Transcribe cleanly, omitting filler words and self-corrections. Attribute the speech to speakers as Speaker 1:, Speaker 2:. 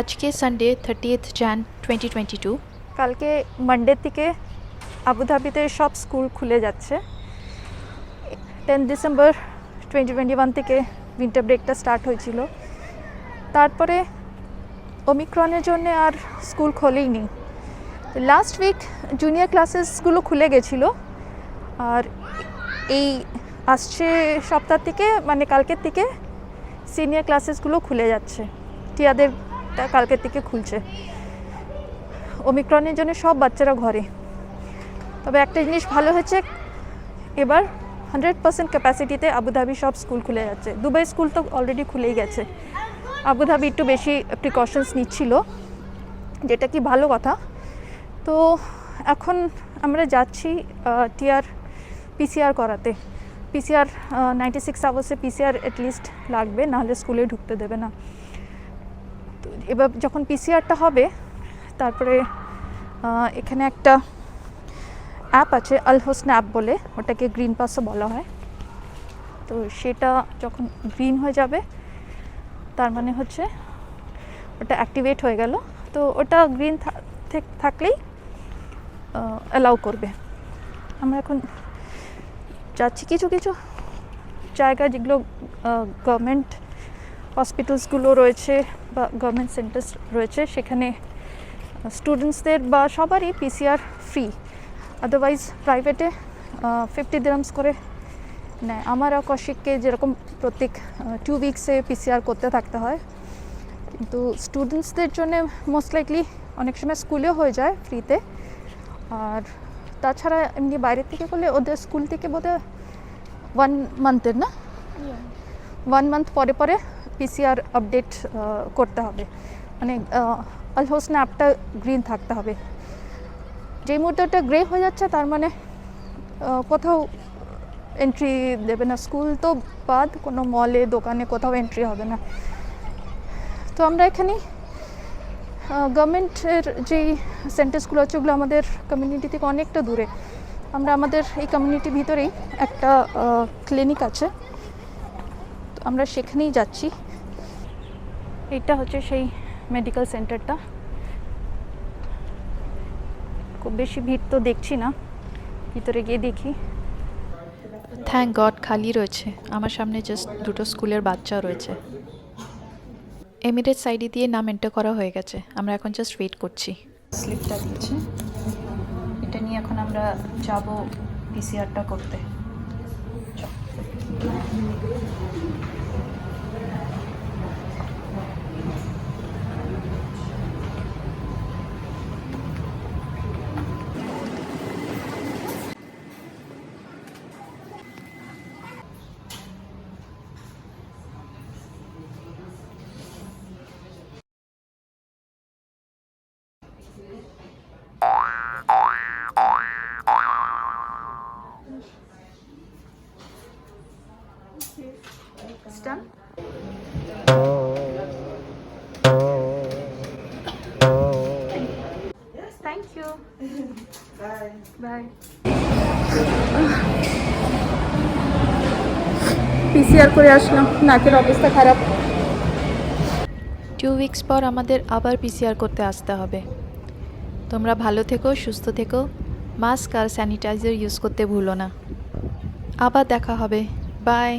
Speaker 1: আজকে সানডে 30 জান 2022।
Speaker 2: কালকে মানডে থেকে আবুধাবিতে সব স্কুল খুলে যাচ্ছে। 10 ডিসেম্বর 2021 থেকে উইন্টার ব্রেকটা স্টার্ট হয়েছিল। তারপরে ওমিক্রনের জন্য আর স্কুল খোলেই নি। লাস্ট উইক জুনিয়র ক্লাসেসগুলো খুলে গেছিলো, আর এই আসছে সপ্তাহ থেকে মানে কালকের থেকে সিনিয়র ক্লাসেসগুলো খুলে যাচ্ছে। টিয়াদেরটা কালকের থেকে খুলছে। ওমিক্রনের জন্য সব বাচ্চারা ঘরে। তবে একটা জিনিস ভালো হয়েছে, এবার 100% ক্যাপাসিটিতে আবুধাবি সব স্কুল খুলে যাচ্ছে। দুবাই স্কুল তো অলরেডি খুলেই গেছে, আবুধাবি একটু বেশি প্রিকশনস নিচ্ছিল, যেটা কি ভালো কথা। তো এখন আমরা যাচ্ছি টিয়ার পিসিআর করাতে। পিসিআর 96 আওয়ার্সে পিসিআর অ্যাটলিস্ট লাগবে, নাহলে স্কুলে ঢুকতে দেবে না। তো এবার যখন পিসিআরটা হবে, তারপরে এখানে একটা অ্যাপ আছে আল হোসন অ্যাপ বলে, ওটাকে গ্রিন পাসও বলা হয়। তো সেটা যখন গ্রিন হয়ে যাবে, তার মানে হচ্ছে ওটা অ্যাক্টিভেট হয়ে গেল। তো ওটা গ্রিন থাকলেই অ্যালাউ করবে। আমরা এখন যাচ্ছি কিছু কিছু জায়গা যেগুলো গভর্নমেন্ট হসপিটালসগুলো রয়েছে বা গভর্নমেন্ট সেন্টার্স রয়েছে, সেখানে স্টুডেন্টসদের বা সবারই পিসিআর ফ্রি। আদারওয়াইজ প্রাইভেটে 50 দিরহামস করে নেয়। আমার আর কৌশিককে যেরকম প্রত্যেক 2 উইকসে পিসিআর করতে থাকতে হয়, কিন্তু স্টুডেন্টসদের জন্য মোস্ট লাইকলি অনেক সময় স্কুলেও হয়ে যায় ফ্রিতে। আর তাছাড়া এমনি বাইরে থেকে করলে ওদের স্কুল থেকে বোধহয় 1 মান্থের না 1 মান্থ পরে পরে পিসিআর আপডেট করতে হবে। মানে আল হোসন অ্যাপটা গ্রিন থাকতে হবে। যেই মুহূর্তে ওটা গ্রে হয়ে যাচ্ছে, তার মানে কোথাও এন্ট্রি দেবে না। স্কুল তো বাদ, কোনো মলে দোকানে কোথাও এন্ট্রি হবে না। তো আমরা এখানে গভর্নমেন্টের যেই সেন্টার্সগুলো আছে, ওগুলো আমাদের কমিউনিটি থেকে অনেকটা দূরে। আমরা আমাদের এই কমিউনিটির ভিতরেই একটা ক্লিনিক আছে, তো আমরা সেখানেই যাচ্ছি। এটা হচ্ছে সেই মেডিকেল সেন্টারটা। খুব বেশি ভিড় তো দেখছি না, ভিতরে গিয়ে দেখি।
Speaker 1: থ্যাংক গড খালি রয়েছে। আমার সামনে জাস্ট দুটো স্কুলের বাচ্চা রয়েছে। এমিরেটস আইডি দিয়ে নাম এন্টার করা হয়ে গেছে। আমরা এখন জাস্ট ওয়েট করছি। স্লিপটা দিচ্ছে, এটা নিয়ে এখন আমরা যাব পিসিআরটা করতে। Done? Yes, thank you. Bye. Bye.
Speaker 2: PCR করে আসলাম, নাকের অবস্থা খারাপ।
Speaker 1: 2 উইকস পর আমাদের আবার পিসিআর করতে আসতে হবে। তোমরা ভালো থেকো, সুস্থ থেকো, মাস্ক আর স্যানিটাইজার ইউজ করতে ভুলো না। আবার দেখা হবে। বাই।